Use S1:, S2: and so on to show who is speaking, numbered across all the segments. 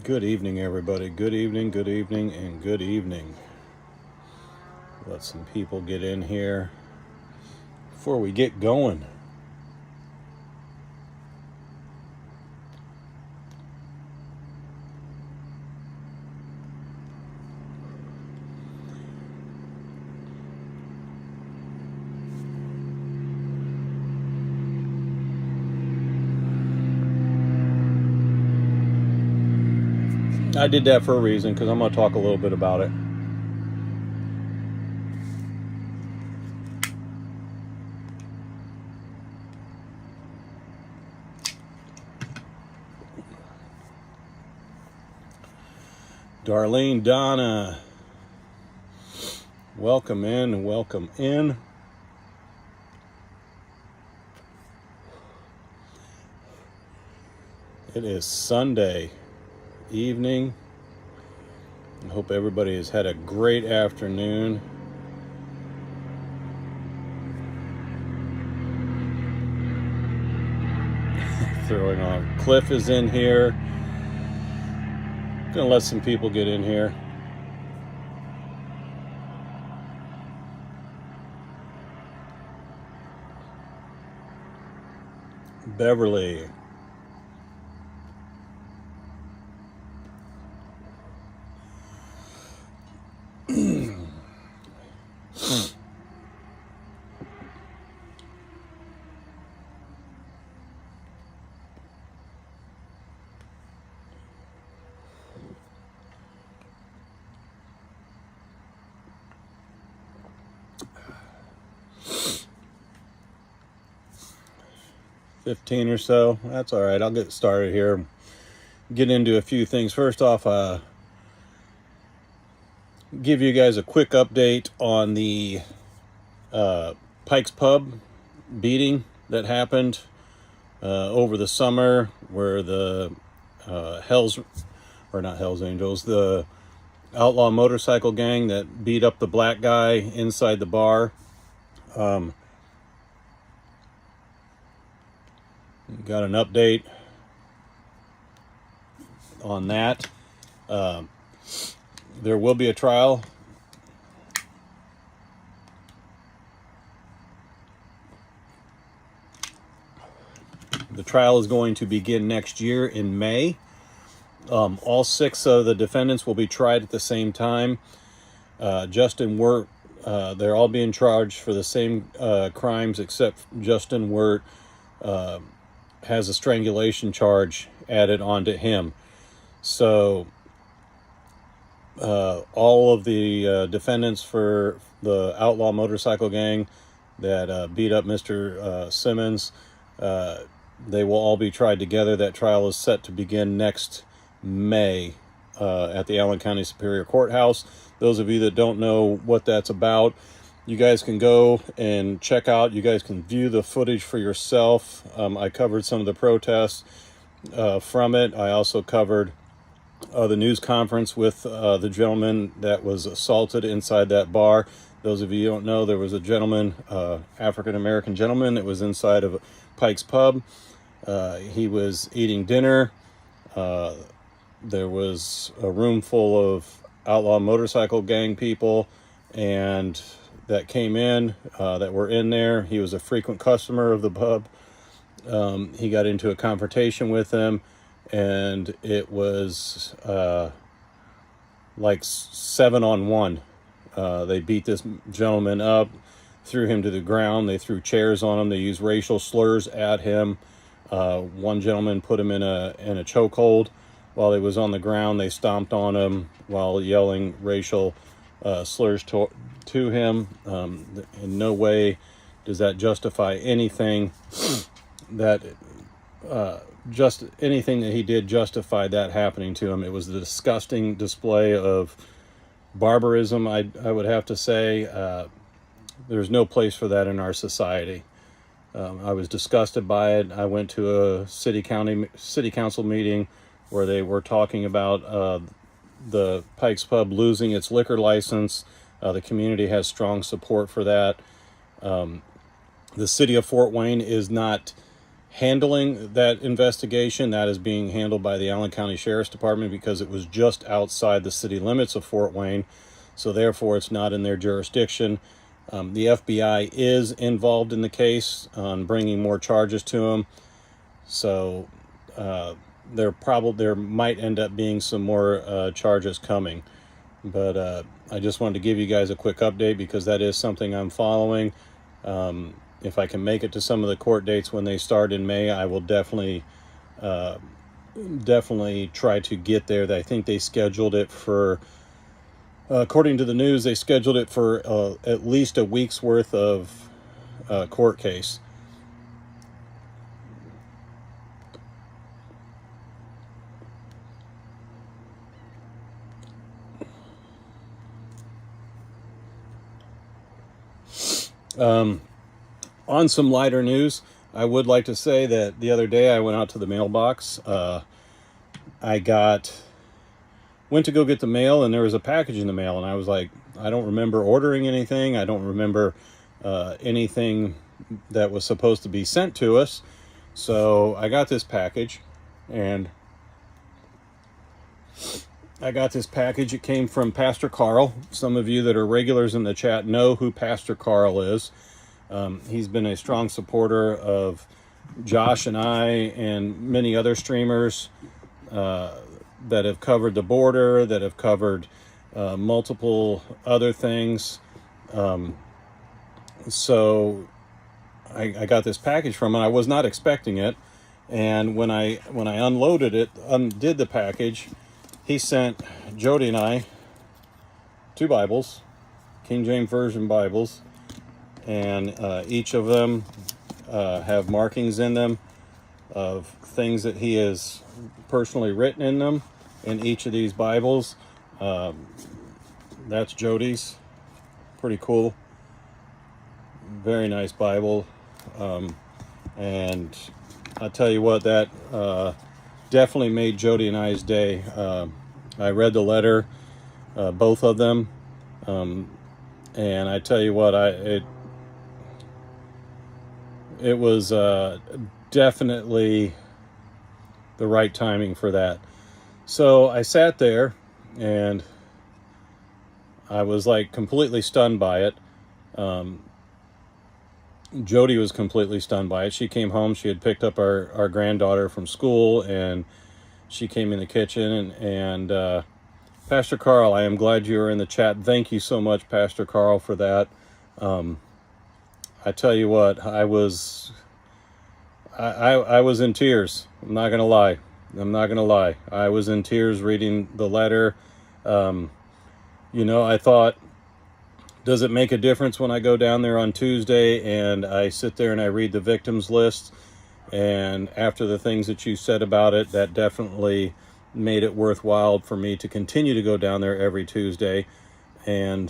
S1: Good evening, everybody. Good evening, and good evening. Let some people get in here before we get going. I did that for a reason because I'm going to talk a little bit about it. Darlene, Donna, welcome in, welcome in. It is Sunday evening. I hope everybody has had a great afternoon. Throwing on. Cliff is in here. Gonna let some people get in here. Beverly. 15 or so. That's all right. I'll get started here. Get into a few things. First off, give you guys a quick update on the Pikes Pub beating that happened over the summer, where the Hells Angels, the outlaw motorcycle gang that beat up the black guy inside the bar. Got an update on that. There will be a trial. The trial is going to begin next year in May. All 6 of the defendants will be tried at the same time. Justin Wirt, they're all being charged for the same crimes, except Justin Wirt has a strangulation charge added onto him. So all of the defendants for the outlaw motorcycle gang that beat up Mr. Simmons, they will all be tried together. That trial is set to begin next May at the Allen County Superior Courthouse. Those of you that don't know what that's about, you guys can go and check out. You guys can view the footage for yourself. I covered some of the protests from it. I also covered the news conference with the gentleman that was assaulted inside that bar. Those of you who don't know, there was a gentleman, African-American gentleman, that was inside of Pikes Pub. He was eating dinner. There was a room full of outlaw motorcycle gang people and that came in, that were in there. He was a frequent customer of the pub. He got into a confrontation with them, and it was like 7-on-1. They beat this gentleman up, threw him to the ground. They threw chairs on him. They used racial slurs at him. One gentleman put him in a chokehold while he was on the ground. They stomped on him while yelling racial slurs to him. In no way does that justify anything that anything that he did justify that happening to him. It was a disgusting display of barbarism, I would have to say. There's no place for that in our society. I was disgusted by it. I went to a city council meeting where they were talking about the Pikes Pub losing its liquor license. The community has strong support for that. The city of Fort Wayne is not handling that investigation. That is being handled by the Allen County Sheriff's Department because it was just outside the city limits of Fort Wayne. So therefore, it's not in their jurisdiction. The FBI is involved in the case on bringing more charges to them. So there might end up being some more charges coming. But I just wanted to give you guys a quick update because that is something I'm following. If I can make it to some of the court dates when they start in May, I will definitely try to get there. I think they scheduled it for, according to the news, they scheduled it for at least a week's worth of court case. On some lighter news, I would like to say that the other day I went out to the mailbox. Went to go get the mail, and there was a package in the mail, and I was like, I don't remember ordering anything. I don't remember anything that was supposed to be sent to us. So I got this package, and it came from Pastor Carl. Some of you that are regulars in the chat know who Pastor Carl is. He's been a strong supporter of Josh and I and many other streamers that have covered the border, that have covered multiple other things. So I got this package from him. I was not expecting it. And when I undid the package, he sent Jody and I 2 Bibles, King James Version Bibles, and each of them have markings in them of things that he has personally written in them in each of these Bibles. That's Jody's. Pretty cool. Very nice Bible. And I'll tell you what, that definitely made Jody and I's day. I read the letter, both of them, and I tell you what, it was definitely the right timing for that. So I sat there, and I was like completely stunned by it. Jody was completely stunned by it. She came home. She had picked up our granddaughter from school, and she came in the kitchen. And Pastor Carl, I am glad you are in the chat. Thank you so much, Pastor Carl, for that. I tell you what, I was in tears. I'm not gonna lie. I was in tears reading the letter. I thought, does it make a difference when I go down there on Tuesday and I sit there and I read the victims list? And after the things that you said about it, that definitely made it worthwhile for me to continue to go down there every Tuesday and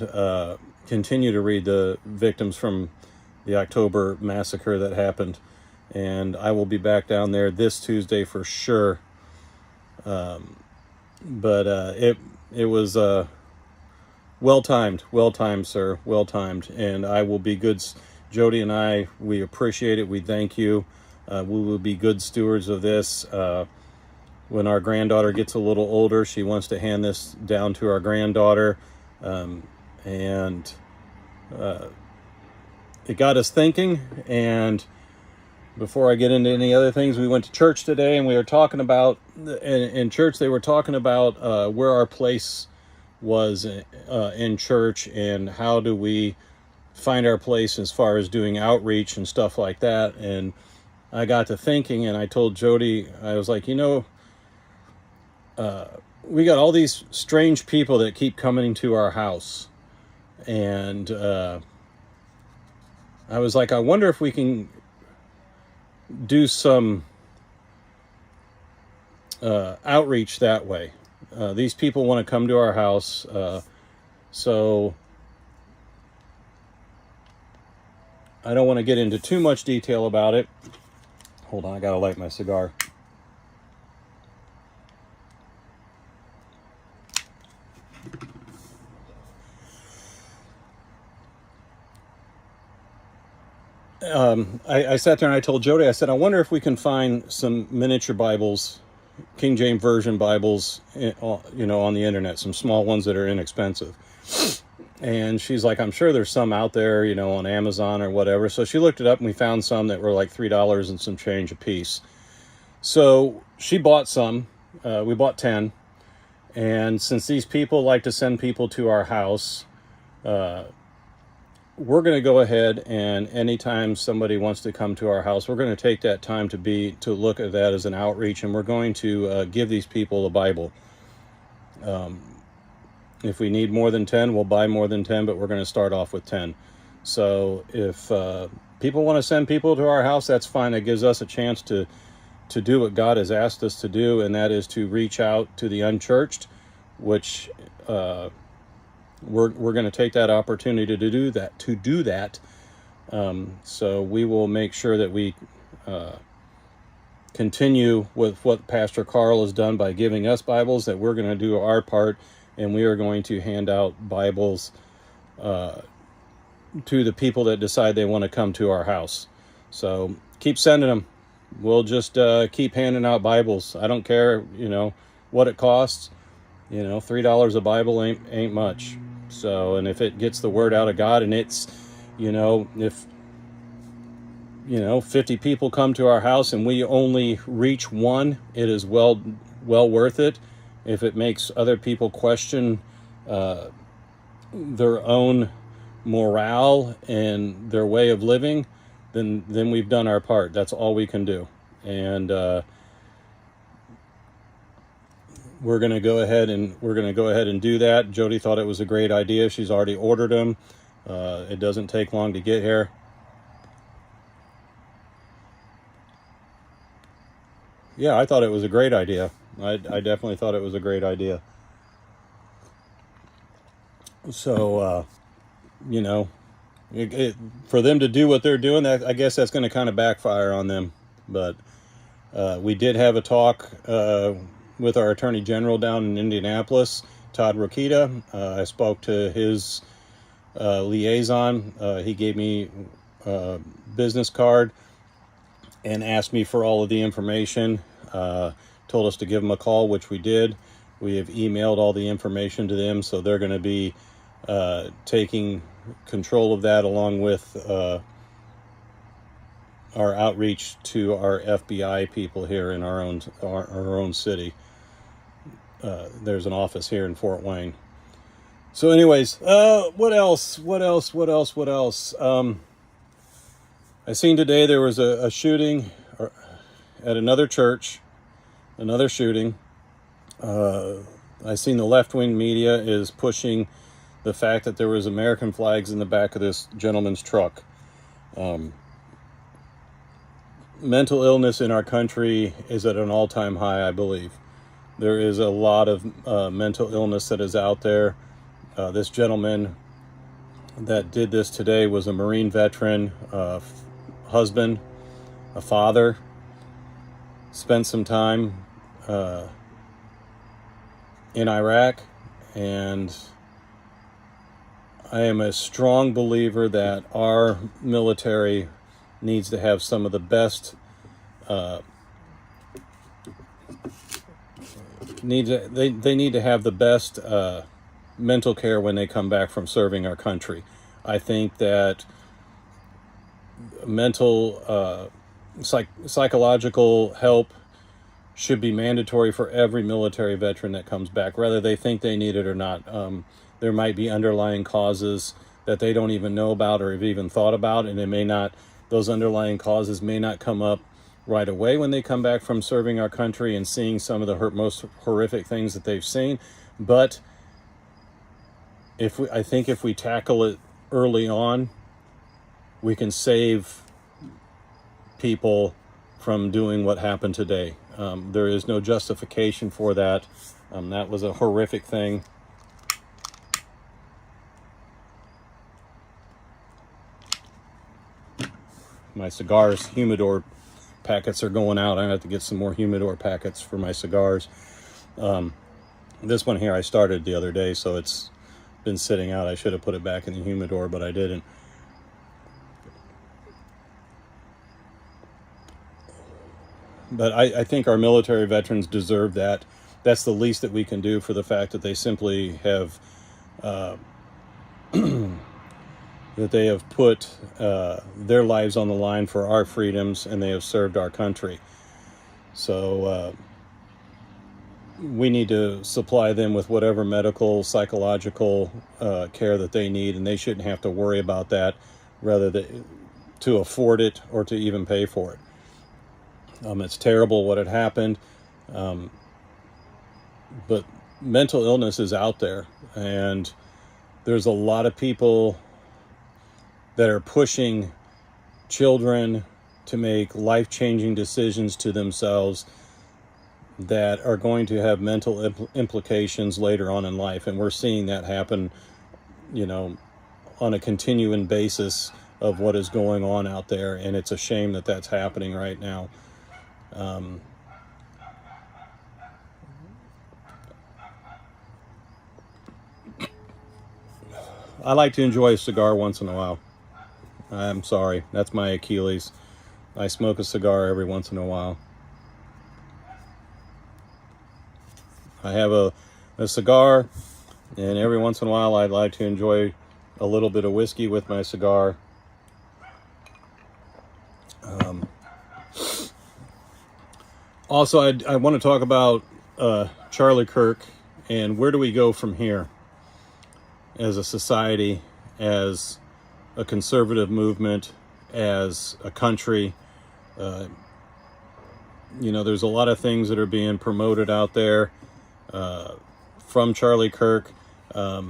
S1: continue to read the victims from the October massacre that happened. And I will be back down there this Tuesday for sure. But it was well timed, sir, well timed. And I will be good. Jody and I, we appreciate it. We thank you. We will be good stewards of this. When our granddaughter gets a little older, she wants to hand this down to our granddaughter. And it got us thinking. And before I get into any other things, we went to church today, and we were talking about, in church, they were talking about where our place was in church, and how do we find our place as far as doing outreach and stuff like that. And I got to thinking, and I told Jody, I was like, we got all these strange people that keep coming to our house. And I was like, I wonder if we can do some outreach that way. These people want to come to our house, so I don't want to get into too much detail about it. Hold on, I gotta light my cigar. I sat there and I told Jody, I said, I wonder if we can find some miniature Bibles, King James Version Bibles, on the internet, some small ones that are inexpensive. And she's like, I'm sure there's some out there, on Amazon or whatever. So she looked it up and we found some that were like $3 and some change a piece. So she bought some. We bought 10. And since these people like to send people to our house, we're going to go ahead, and anytime somebody wants to come to our house, we're going to take that time to look at that as an outreach, and we're going to give these people a Bible. If we need more than 10, we'll buy more than 10, but we're going to start off with 10. So if people want to send people to our house, that's fine. That gives us a chance to do what God has asked us to do, and that is to reach out to the unchurched, which we're going to take that opportunity to do that. So we will make sure that we continue with what Pastor Carl has done by giving us Bibles, that we're going to do our part, and we are going to hand out Bibles to the people that decide they want to come to our house. So keep sending them. We'll just keep handing out Bibles. I don't care, what it costs. $3 a Bible ain't much. So, and if it gets the word out of God, and it's, if 50 people come to our house and we only reach one, it is well worth it. If it makes other people question their own morale and their way of living, then we've done our part. That's all we can do. And we're going to go ahead and do that. Jody thought it was a great idea. She's already ordered them. It doesn't take long to get here. Yeah, I thought it was a great idea. I definitely thought it was a great idea. So, for them to do what they're doing, I guess that's going to kind of backfire on them. But we did have a talk with our Attorney General down in Indianapolis, Todd Rokita. I spoke to his liaison. He gave me a business card and asked me for all of the information. Told us to give him a call, which we did. We have emailed all the information to them, so they're going to be taking control of that, along with our outreach to our FBI people here in our own city. There's an office here in Fort Wayne. So anyways, what else? I seen today there was a shooting at another church, another shooting. I seen the left-wing media is pushing the fact that there was American flags in the back of this gentleman's truck. Mental illness in our country is at an all-time high, I believe. There is a lot of mental illness that is out there. This gentleman that did this today was a Marine veteran, husband, a father, spent some time in Iraq, and I am a strong believer that our military needs to have some of the best they need to have the best mental care when they come back from serving our country. I think that mental psychological help should be mandatory for every military veteran that comes back, whether they think they need it or not. There might be underlying causes that they don't even know about or have even thought about, and those underlying causes may not come up right away when they come back from serving our country and seeing some of the most horrific things that they've seen. But I think if we tackle it early on, we can save people from doing what happened today. There is no justification for that. That was a horrific thing. My cigars humidor packets are going out. I have to get some more humidor packets for my cigars. This one here I started the other day, so it's been sitting out. I should have put it back in the humidor, but I didn't. But I think our military veterans deserve that. That's the least that we can do for the fact that they simply have that they have put their lives on the line for our freedoms, and they have served our country. So we need to supply them with whatever medical, psychological care that they need, and they shouldn't have to worry about that, rather than to afford it or to even pay for it. It's terrible what had happened, but mental illness is out there, and there's a lot of people that are pushing children to make life-changing decisions to themselves that are going to have mental implications later on in life. And we're seeing that happen, on a continuing basis of what is going on out there. And it's a shame that that's happening right now. I like to enjoy a cigar once in a while. I'm sorry, that's my Achilles. I smoke a cigar every once in a while. I have a cigar, and every once in a while I'd like to enjoy a little bit of whiskey with my cigar. Also, I want to talk about Charlie Kirk, and where do we go from here as a society, as a conservative movement, as a country. There's a lot of things that are being promoted out there from Charlie Kirk. I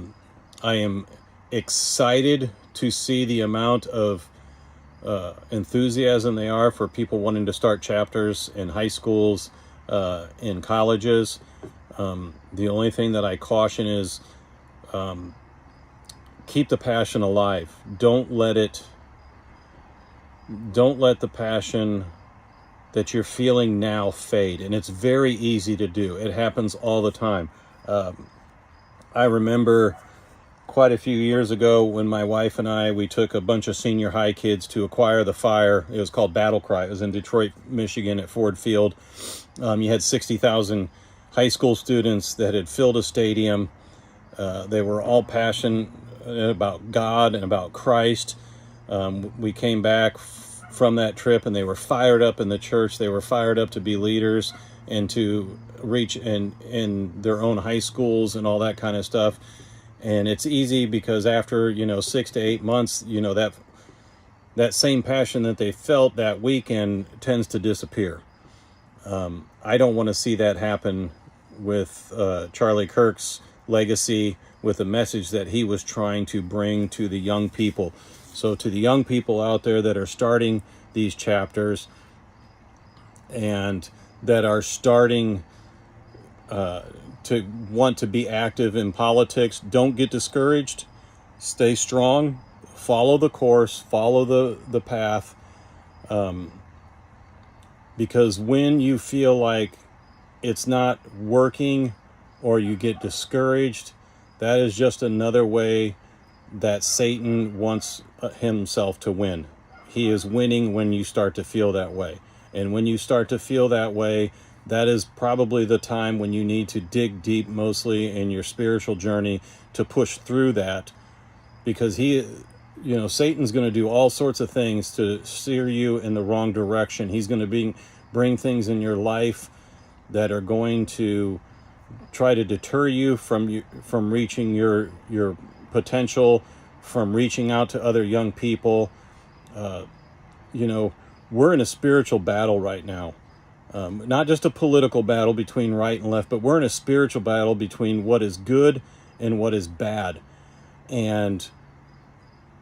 S1: am excited to see the amount of enthusiasm they are for people wanting to start chapters in high schools, in colleges. The only thing that I caution is keep the passion alive. Don't let the passion that you're feeling now fade. And it's very easy to do. It happens all the time. I remember quite a few years ago when my wife and we took a bunch of senior high kids to Acquire the Fire. It was called Battle Cry. It was in Detroit, Michigan at Ford Field. You had 60,000 high school students that had filled a stadium. They were all passionate about God and about Christ. We came back from that trip, and they were fired up in the church. They were fired up to be leaders and to reach in their own high schools and all that kind of stuff. And it's easy because after 6 to 8 months, that same passion that they felt that weekend tends to disappear. I don't want to see that happen with Charlie Kirk's legacy, with the message that he was trying to bring to the young people. So to the young people out there that are starting these chapters and that are starting to want to be active in politics, don't get discouraged. Stay strong. Follow the course. Follow the path. Because when you feel like it's not working or you get discouraged, that is just another way that Satan wants himself to win. He is winning when you start to feel that way. And when you start to feel that way, that is probably the time when you need to dig deep, mostly in your spiritual journey, to push through that. Because Satan's going to do all sorts of things to steer you in the wrong direction. He's going to bring things in your life that are going to try to deter you from reaching your potential, from reaching out to other young people. We're in a spiritual battle right now. Not just a political battle between right and left, but we're in a spiritual battle between what is good and what is bad. And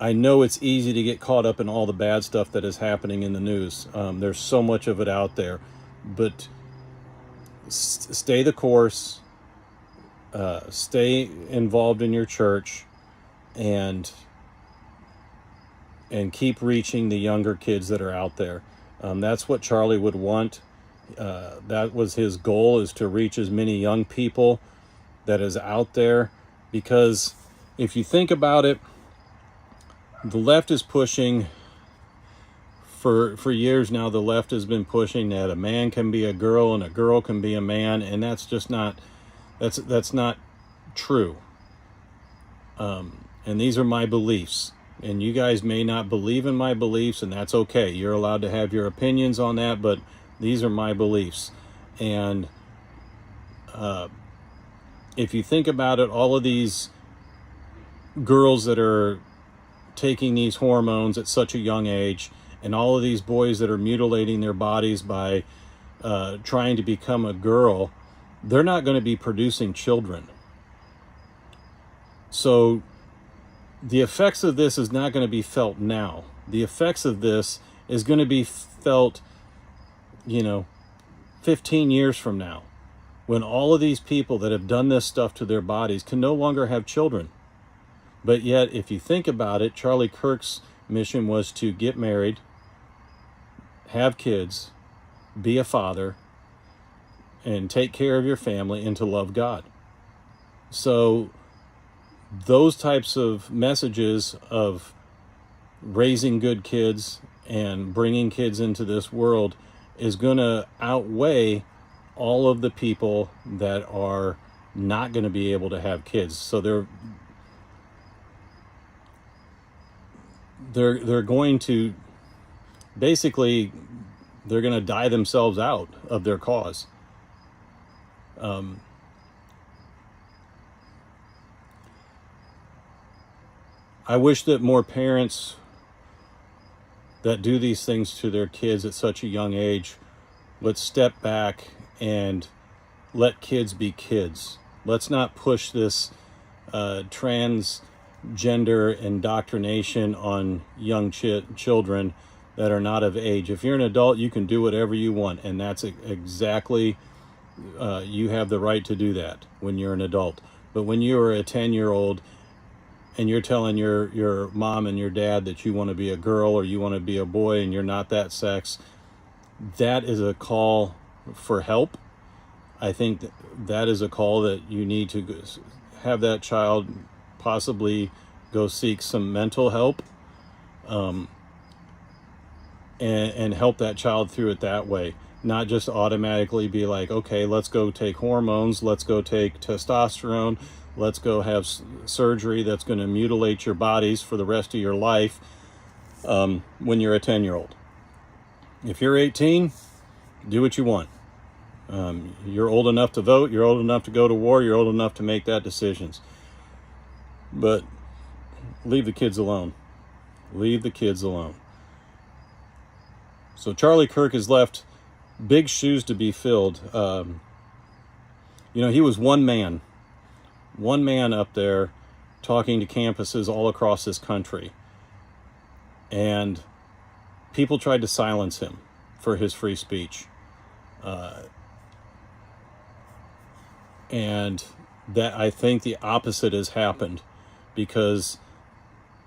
S1: I know it's easy to get caught up in all the bad stuff that is happening in the news. There's so much of it out there. But stay the course. Stay involved in your church, and keep reaching the younger kids that are out there. That's what Charlie would want. That was his goal, is to reach as many young people that is out there. Because if you think about it, the left is pushing For years now, the left has been pushing that a man can be a girl and a girl can be a man, and that's just not, that's not true. And these are my beliefs, and you guys may not believe in my beliefs, and that's okay. You're allowed to have your opinions on that, but these are my beliefs. And if you think about it, all of these girls that are taking these hormones at such a young age, and all of these boys that are mutilating their bodies by trying to become a girl, they're not going to be producing children. So the effects of this is not going to be felt now. The effects of this is going to be felt, 15 years from now, when all of these people that have done this stuff to their bodies can no longer have children. But yet, if you think about it, Charlie Kirk's mission was to get married, have kids, be a father, and take care of your family, and to love God. So those types of messages of raising good kids and bringing kids into this world is going to outweigh all of the people that are not going to be able to have kids. So they're going to basically, they're going to die themselves out of their cause. I wish that more parents that do these things to their kids at such a young age would step back and let kids be kids. Let's not push this transgender indoctrination on young children that are not of age. If you're an adult, you can do whatever you want, and that's exactly, you have the right to do that when you're an adult. But when you're a 10-year-old and you're telling your mom and your dad that you want to be a girl or you want to be a boy and you're not that sex, that is a call for help. I think that is a call that you need to have that child possibly go seek some mental help, and help that child through it that way. Not just automatically be like, okay, let's go take hormones, let's go take testosterone, let's go have surgery that's going to mutilate your bodies for the rest of your life when you're a 10-year-old. If you're 18, do what you want. You're old enough to vote, you're old enough to go to war, you're old enough to make that decisions. But leave the kids alone. Leave the kids alone. So Charlie Kirk has left big shoes to be filled. He was one man up there talking to campuses all across this country. And people tried to silence him for his free speech. And that, I think the opposite has happened, because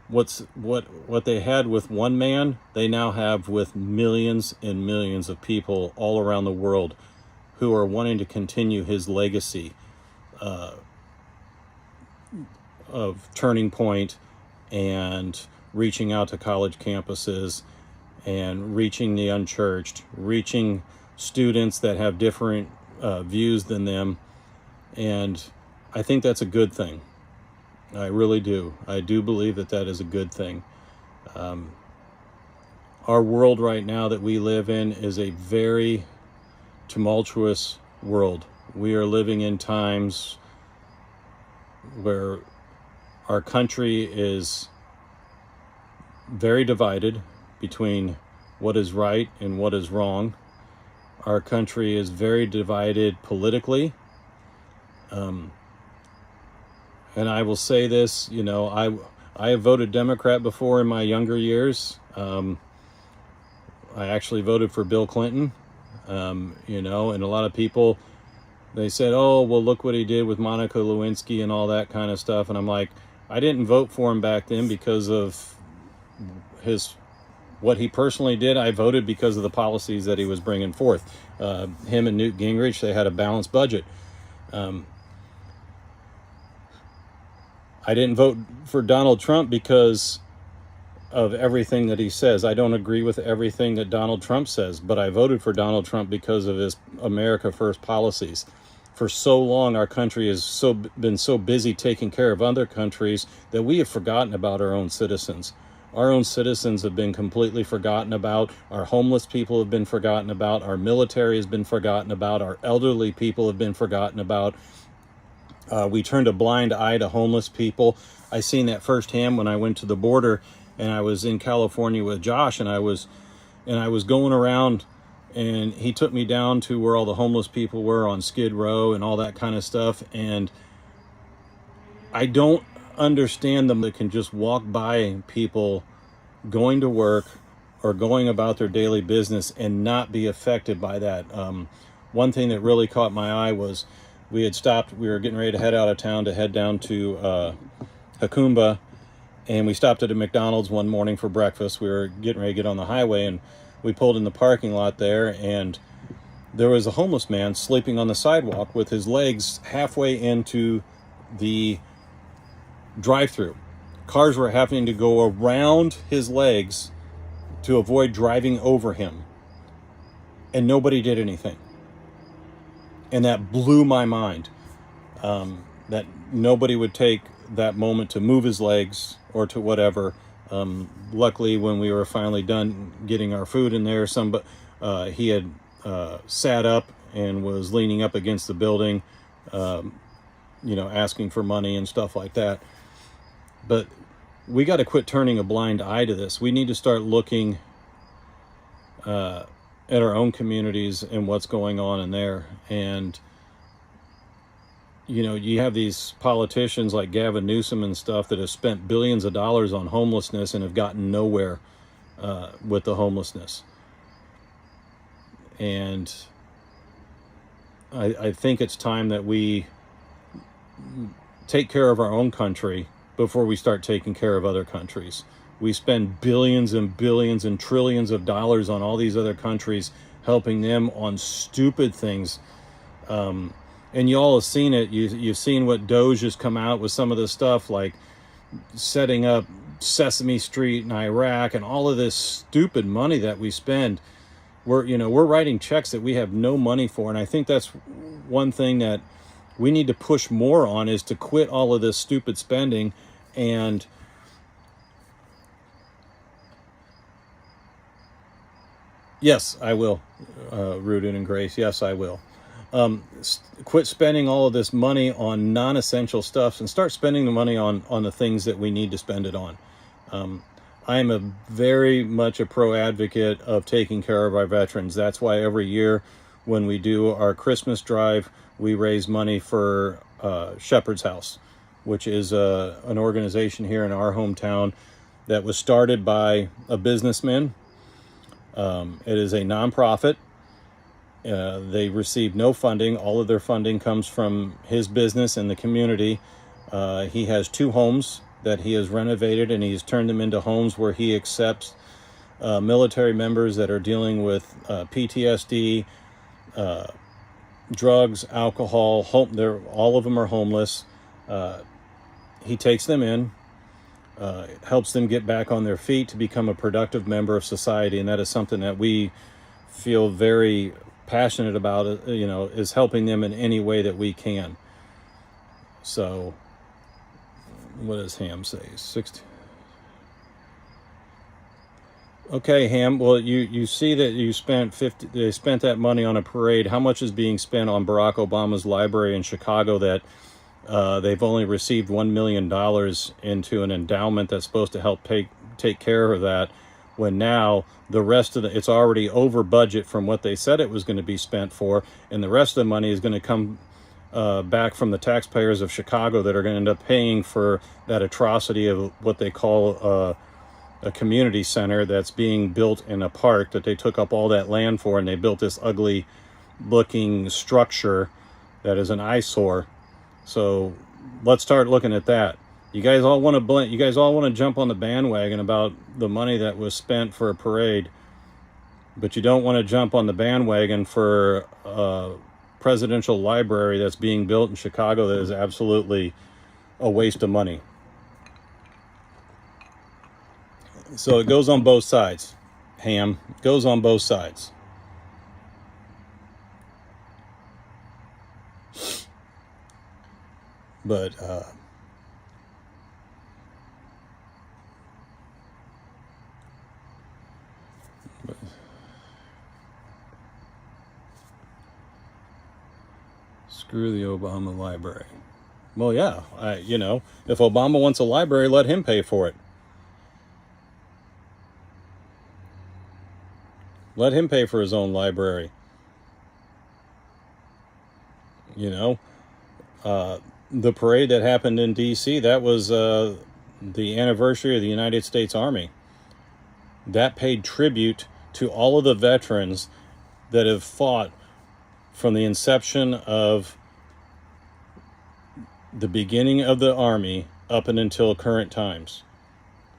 S1: what they had with one man, they now have with millions and millions of people all around the world who are wanting to continue his legacy of Turning Point and reaching out to college campuses and reaching the unchurched, reaching students that have different views than them. And I think that's a good thing. I really do. I do believe that that is a good thing. Our world right now that we live in is a very tumultuous world. We are living in times where our country is very divided between what is right and what is wrong. Our country is very divided politically. And I will say this, I have voted Democrat before in my younger years. I actually voted for Bill Clinton, and a lot of people, they said, oh, well, look what he did with Monica Lewinsky and all that kind of stuff. And I'm like, I didn't vote for him back then because of what he personally did. I voted because of the policies that he was bringing forth. Him and Newt Gingrich, they had a balanced budget. I didn't vote for Donald Trump because of everything that he says. I don't agree with everything that Donald Trump says, but I voted for Donald Trump because of his America First policies. For so long, our country has been so busy taking care of other countries that we have forgotten about our own citizens. Our own citizens have been completely forgotten about. Our homeless people have been forgotten about. Our military has been forgotten about. Our elderly people have been forgotten about. We turned a blind eye to homeless people. I seen that firsthand when I went to the border, and I was in California with Josh, and I was going around, and he took me down to where all the homeless people were on Skid Row and all that kind of stuff. And I don't understand them that can just walk by people going to work or going about their daily business and not be affected by that. One thing that really caught my eye was we were getting ready to head out of town to head down to Jacumba, and we stopped at a McDonald's one morning for breakfast. We were getting ready to get on the highway, and we pulled in the parking lot there, and there was a homeless man sleeping on the sidewalk with his legs halfway into the drive-through. Cars were having to go around his legs to avoid driving over him, and nobody did anything. And that blew my mind, that nobody would take that moment to move his legs or to whatever. Luckily, when we were finally done getting our food in there, he had sat up and was leaning up against the building, asking for money and stuff like that. But we got to quit turning a blind eye to this. We need to start looking at our own communities and what's going on in there. And you have these politicians like Gavin Newsom and stuff that have spent billions of dollars on homelessness and have gotten nowhere with the homelessness. And I think it's time that we take care of our own country before we start taking care of other countries. We spend billions and billions and trillions of dollars on all these other countries, helping them on stupid things. And you all have seen it. You've seen what Doge has come out with, some of the stuff like setting up Sesame Street in Iraq and all of this stupid money that we spend. We're writing checks that we have no money for. And I think that's one thing that we need to push more on, is to quit all of this stupid spending. And yes, I will, Rooted in Grace. Yes, I will. Quit spending all of this money on non-essential stuff and start spending the money on the things that we need to spend it on. I am very much a pro advocate of taking care of our veterans. That's why every year when we do our Christmas drive, we raise money for Shepherd's House, which is an organization here in our hometown that was started by a businessman. It is a nonprofit. They receive no funding. All of their funding comes from his business and the community. He has 2 homes that he has renovated, and he's turned them into homes where he accepts military members that are dealing with PTSD, drugs, alcohol. All of them are homeless. He takes them in, helps them get back on their feet to become a productive member of society, and that is something that we feel very passionate about, is helping them in any way that we can. So what does Ham say? 60. Okay, Ham. Well, you see that you spent they spent that money on a parade. How much is being spent on Barack Obama's library in Chicago that they've only received $1 million into an endowment that's supposed to help take care of that, when now the rest of it's already over budget from what they said it was going to be spent for, and the rest of the money is going to come back from the taxpayers of Chicago that are going to end up paying for that atrocity of what they call a community center that's being built in a park that they took up all that land for, and they built this ugly looking structure that is an eyesore. So let's start looking at that. You guys all want to jump on the bandwagon about the money that was spent for a parade, but you don't want to jump on the bandwagon for a presidential library that's being built in Chicago that is absolutely a waste of money. So it goes on both sides. Ham. It goes on both sides. But screw the Obama library. Well, yeah, if Obama wants a library, let him pay for it. Let him pay for his own library. The parade that happened in D.C., that was the anniversary of the United States Army. That paid tribute to all of the veterans that have fought from the inception of the beginning of the Army up and until current times.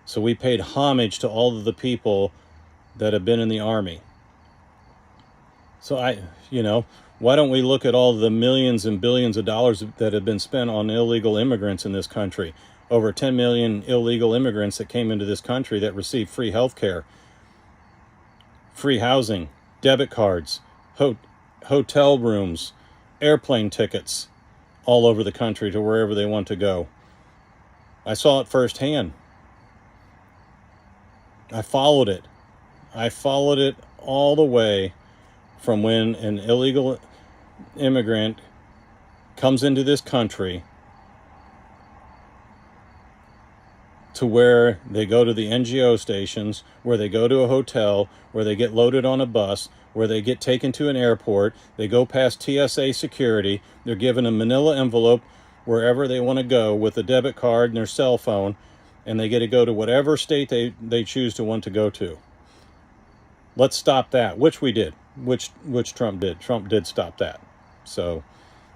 S1: So we paid homage to all of the people that have been in the Army. So why don't we look at all the millions and billions of dollars that have been spent on illegal immigrants in this country? Over 10 million illegal immigrants that came into this country that received free health care, free housing, debit cards, hotel rooms, airplane tickets, all over the country to wherever they want to go. I saw it firsthand. I followed it. I followed it all the way from when an illegal immigrant comes into this country to where they go to the NGO stations, where they go to a hotel, where they get loaded on a bus, where they get taken to an airport, they go past TSA security, they're given a manila envelope wherever they want to go with a debit card and their cell phone, and they get to go to whatever state they choose to want to go to. Let's stop that, which we did, which Trump did. Trump did stop that. So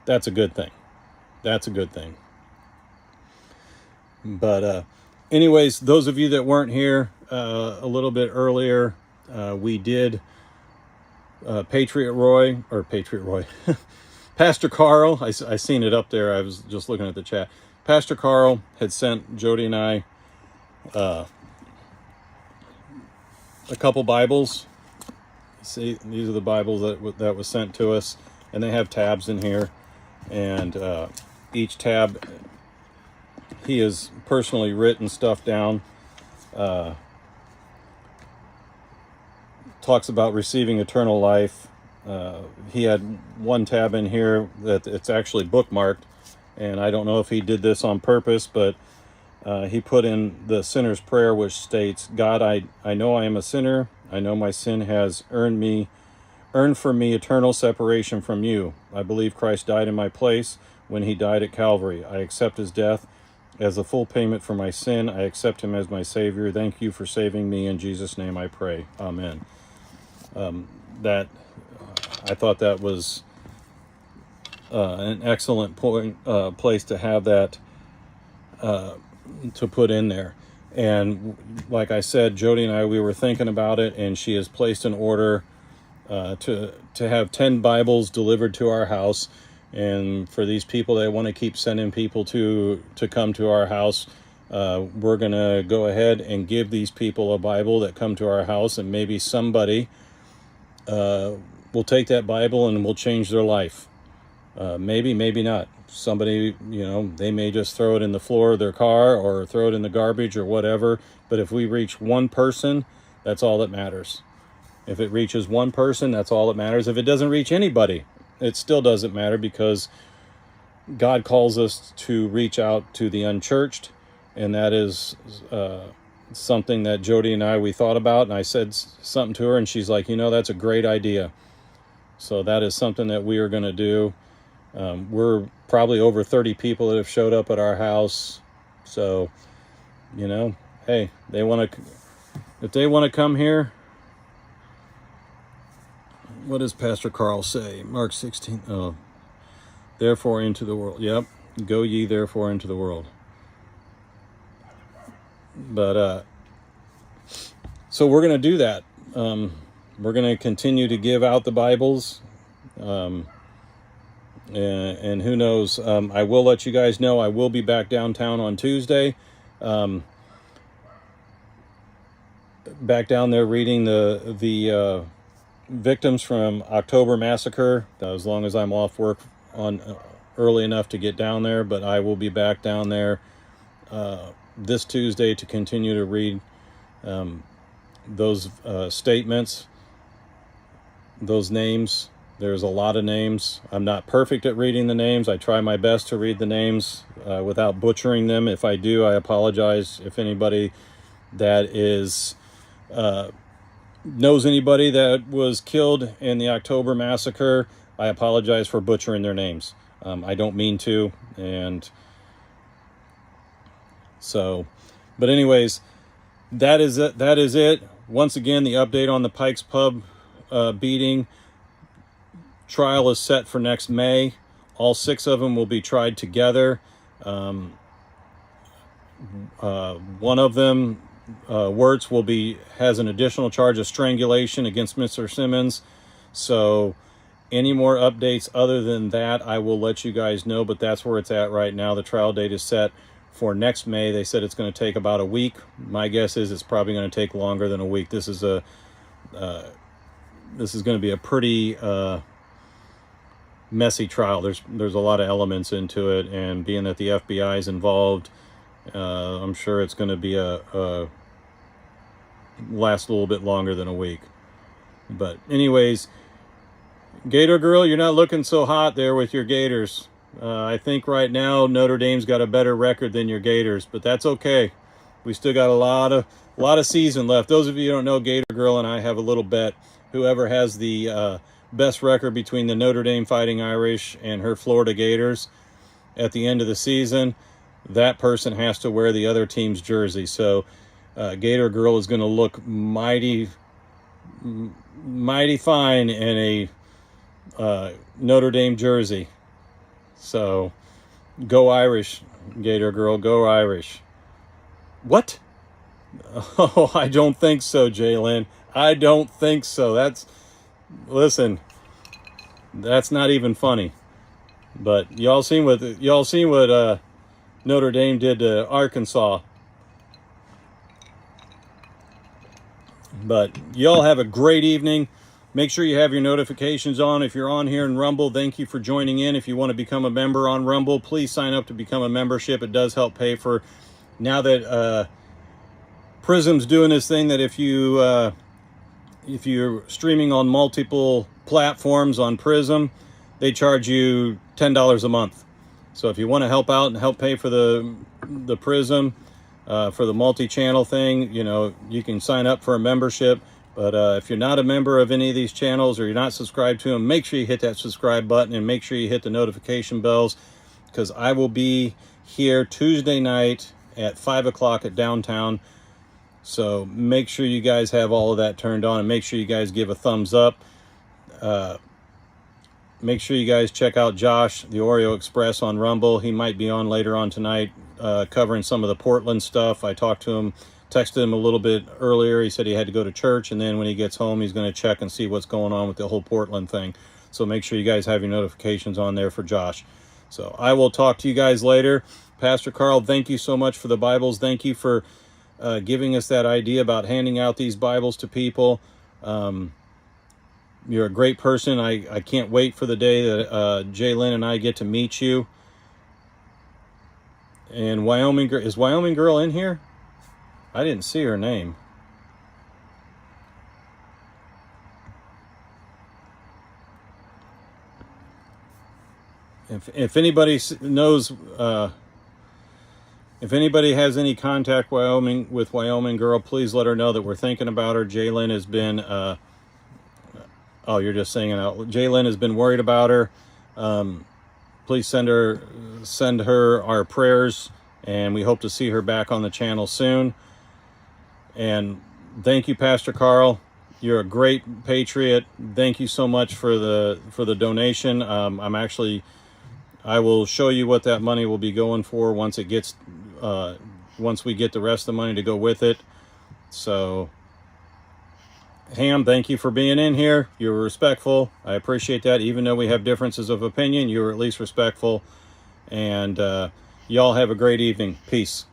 S1: that's a good thing. That's a good thing. But anyways, those of you that weren't here a little bit earlier, we did Patriot Roy, Pastor Carl, I seen it up there. I was just looking at the chat. Pastor Carl had sent Jody and I a couple Bibles. See, these are the Bibles that was sent to us, and they have tabs in here, and each tab he has personally written stuff down. Talks about receiving eternal life. He had one tab in here that it's actually bookmarked, and I don't know if he did this on purpose, but he put in the sinner's prayer, which states, God, I know I am a sinner. I know my sin has earned for me eternal separation from you. I believe Christ died in my place when he died at Calvary. I accept his death as a full payment for my sin. I accept him as my Savior. Thank you for saving me. In Jesus' name I pray. Amen. I thought that was an excellent place to have that to put in there. And like I said, Jody and I, we were thinking about it, and she has placed an order to have 10 Bibles delivered to our house. And for these people that want to keep sending people to come to our house, we're going to go ahead and give these people a Bible that come to our house, and maybe somebody will take that Bible and will change their life. Maybe not. Somebody, they may just throw it in the floor of their car or throw it in the garbage or whatever. But if we reach one person, that's all that matters. If it reaches one person, that's all that matters. If it doesn't reach anybody, it still doesn't matter, because God calls us to reach out to the unchurched. And that is something that Jody and we thought about. And I said something to her, and she's like, that's a great idea. So that is something that we are going to do. We're probably over 30 people that have showed up at our house. So, hey, if they want to come here, what does Pastor Carl say? Mark 16. Oh, therefore into the world. Yep. Go ye therefore into the world. But, so we're going to do that. We're going to continue to give out the Bibles. And who knows, I will let you guys know I will be back downtown on Tuesday. back down there reading the victims from October massacre, as long as I'm off work on early enough to get down there. But I will be back down there this Tuesday to continue to read those statements, those names. There's a lot of names. I'm not perfect at reading the names. I try my best to read the names without butchering them. If I do, I apologize. If anybody that is knows anybody that was killed in the October massacre, I apologize for butchering their names. I don't mean to. And so, but anyways, that is it. Once again, the update on the Pikes Pub beating. Trial is set for next May. All 6 of them will be tried together. One of them, Wirtz, has an additional charge of strangulation against Mr. Simmons. So any more updates other than that, I will let you guys know, but that's where it's at right now. The trial date is set for next May. They said it's going to take about a week. My guess is it's probably going to take longer than a week. This is going to be a pretty messy trial. There's a lot of elements into it, and being that the FBI is involved, I'm sure it's going to be last a little bit longer than a week. But anyways, Gator Girl, you're not looking so hot there with your Gators. I think right now Notre Dame's got a better record than your Gators, but that's okay. We still got a lot of season left. Those of you who don't know, Gator Girl and I have a little bet. Whoever has the best record between the Notre Dame Fighting Irish and her Florida Gators at the end of the season, that person has to wear the other team's jersey. So Gator Girl is going to look mighty fine in a Notre Dame jersey. So go Irish, Gator Girl, go Irish. What? Oh, I don't think so, Jalen. I don't think so. Listen, that's not even funny. But y'all seen what Notre Dame did to Arkansas. But y'all have a great evening. Make sure you have your notifications on. If you're on here in Rumble, thank you for joining in. If you want to become a member on Rumble, please sign up to become a membership. It does help pay for, now that Prism's doing this thing that if you're streaming on multiple platforms on Prism, they charge you $10 a month. So if you want to help out and help pay for the Prism, for the multi-channel thing, you can sign up for a membership. But if you're not a member of any of these channels, or you're not subscribed to them, make sure you hit that subscribe button and make sure you hit the notification bells, because I will be here Tuesday night at 5 o'clock at downtown. So make sure you guys have all of that turned on, and make sure you guys give a thumbs up. Make sure you guys check out Josh, the Oreo Express, on Rumble. He might be on later on tonight covering some of the Portland stuff. I talked to him, texted him a little bit earlier. He said he had to go to church, and then when he gets home, he's going to check and see what's going on with the whole Portland thing. So make sure you guys have your notifications on there for Josh. So I will talk to you guys later. Pastor Carl, thank you so much for the Bibles. Thank you for giving us that idea about handing out these Bibles to people. You're a great person. I can't wait for the day that Jalen and I get to meet you. And is Wyoming Girl in here? I didn't see her name. If anybody knows, if anybody has any contact with Wyoming Girl, please let her know that we're thinking about her. Jalen has been, oh, you're just saying it out. Jalen has been worried about her. Please send her our prayers, and we hope to see her back on the channel soon. And thank you, Pastor Carl. You're a great patriot. Thank you so much for the donation. I will show you what that money will be going for once we get the rest of the money to go with it. So, Ham, thank you for being in here. You were respectful. I appreciate that. Even though we have differences of opinion, you were at least respectful. And y'all have a great evening. Peace.